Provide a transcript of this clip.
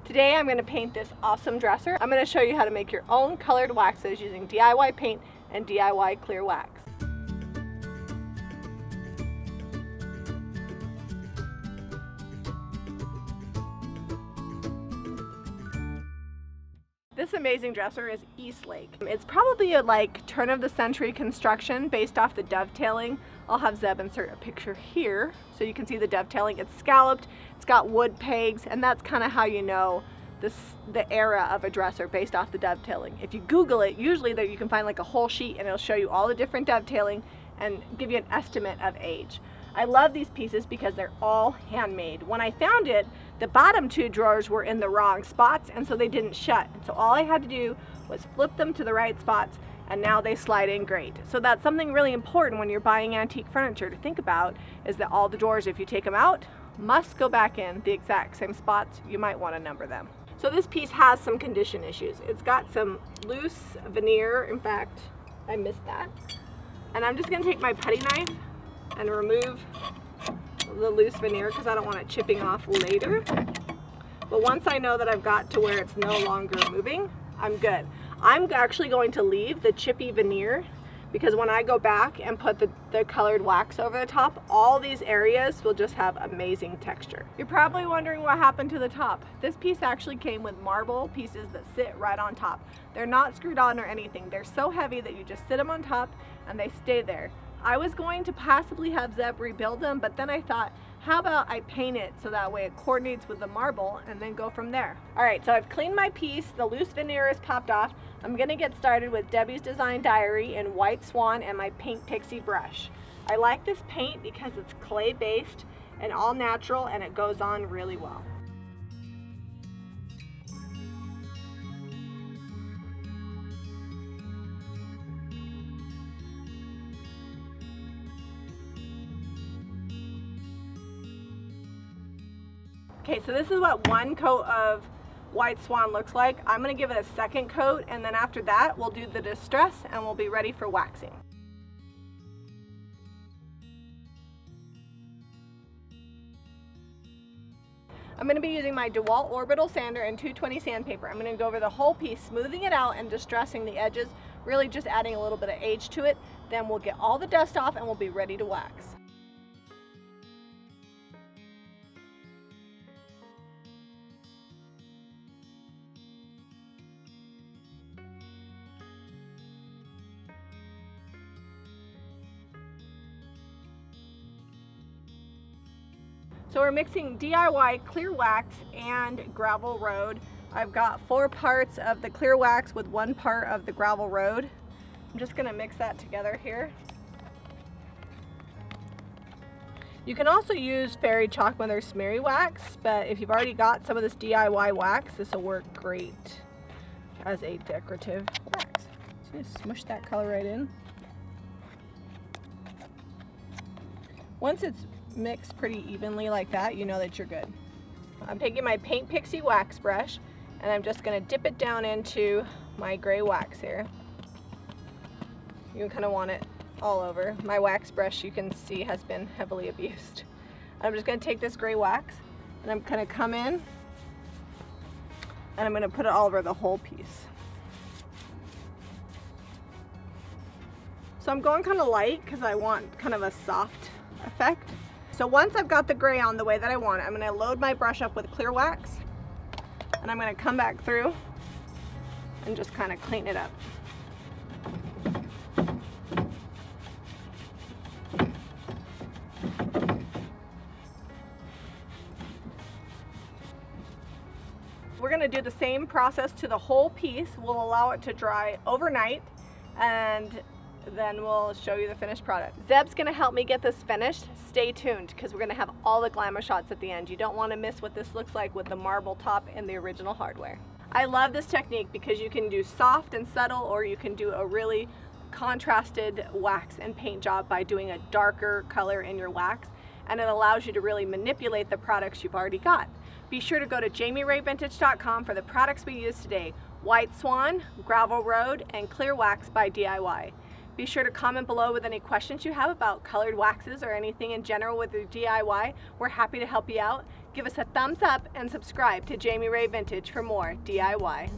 Today I'm going to paint this awesome dresser. I'm going to show you how to make your own colored waxes using DIY paint and DIY clear wax. This amazing dresser is Eastlake. It's probably a turn of the century construction based off the dovetailing. I'll have Zeb insert a picture here so you can see the dovetailing. It's scalloped, it's got wood pegs, and that's kind of how you know the era of a dresser based off the dovetailing. If you Google it, usually you can find like a whole sheet and it'll show you all the different dovetailing and give you an estimate of age. I love these pieces because they're all handmade. When I found it, the bottom two drawers were in the wrong spots and so they didn't shut. And so all I had to do was flip them to the right spots and now they slide in great. So that's something really important when you're buying antique furniture to think about, is that all the drawers, if you take them out, must go back in the exact same spots. You might want to number them. So this piece has some condition issues. It's got some loose veneer. In fact, I missed that. And I'm just gonna take my putty knife and remove the loose veneer because I don't want it chipping off later. But once I know that I've got to where it's no longer moving, I'm good. I'm actually going to leave the chippy veneer because when I go back and put the colored wax over the top, all these areas will just have amazing texture. You're probably wondering what happened to the top. This piece actually came with marble pieces that sit right on top. They're not screwed on or anything. They're so heavy that you just sit them on top and they stay there. I was going to possibly have Zeb rebuild them, but then I thought, how about I paint it so that way it coordinates with the marble and then go from there. All right, so I've cleaned my piece. The loose veneer is popped off. I'm gonna get started with Debbie's Design Diary in White Swan and my Pink Pixie brush. I like this paint because it's clay based and all natural and it goes on really well. Okay, so this is what one coat of White Swan looks like. I'm gonna give it a second coat and then after that we'll do the distress and we'll be ready for waxing. I'm gonna be using my DeWalt orbital sander and 220 sandpaper. I'm gonna go over the whole piece, smoothing it out and distressing the edges, really just adding a little bit of age to it. Then we'll get all the dust off and we'll be ready to wax. So we're mixing DIY clear wax and gravel road. I've got 4 parts of the clear wax with 1 part of the gravel road. I'm just gonna mix that together here. You can also use fairy chalk when there's smeary wax, but if you've already got some of this DIY wax, this will work great as a decorative wax. So just smush that color right in. Once it's mixed pretty evenly like that, you know that you're good. I'm taking my Pink Pixie wax brush and I'm just going to dip it down into my gray wax here. You kind of want it all over. My wax brush, you can see, has been heavily abused. I'm just going to take this gray wax and I'm going to come in and I'm going to put it all over the whole piece. So I'm going kind of light because I want kind of a soft effect. So once I've got the gray on the way that I want it, I'm going to load my brush up with clear wax and I'm going to come back through and just kind of clean it up. We're going to do the same process to the whole piece. We'll allow it to dry overnight and then we'll show you the finished product. Zeb's gonna help me get this finished. Stay tuned because we're gonna have all the glamour shots at the end. You don't want to miss what this looks like with the marble top and the original hardware. I love this technique because you can do soft and subtle, or you can do a really contrasted wax and paint job by doing a darker color in your wax, and it allows you to really manipulate the products you've already got. Be sure to go to JamiRayVintage.com for the products we use today: White Swan, Gravel Road, and Clear Wax by DIY. Be sure to comment below with any questions you have about colored waxes or anything in general with your DIY. We're happy to help you out. Give us a thumbs up and subscribe to Jami Ray Vintage for more DIY.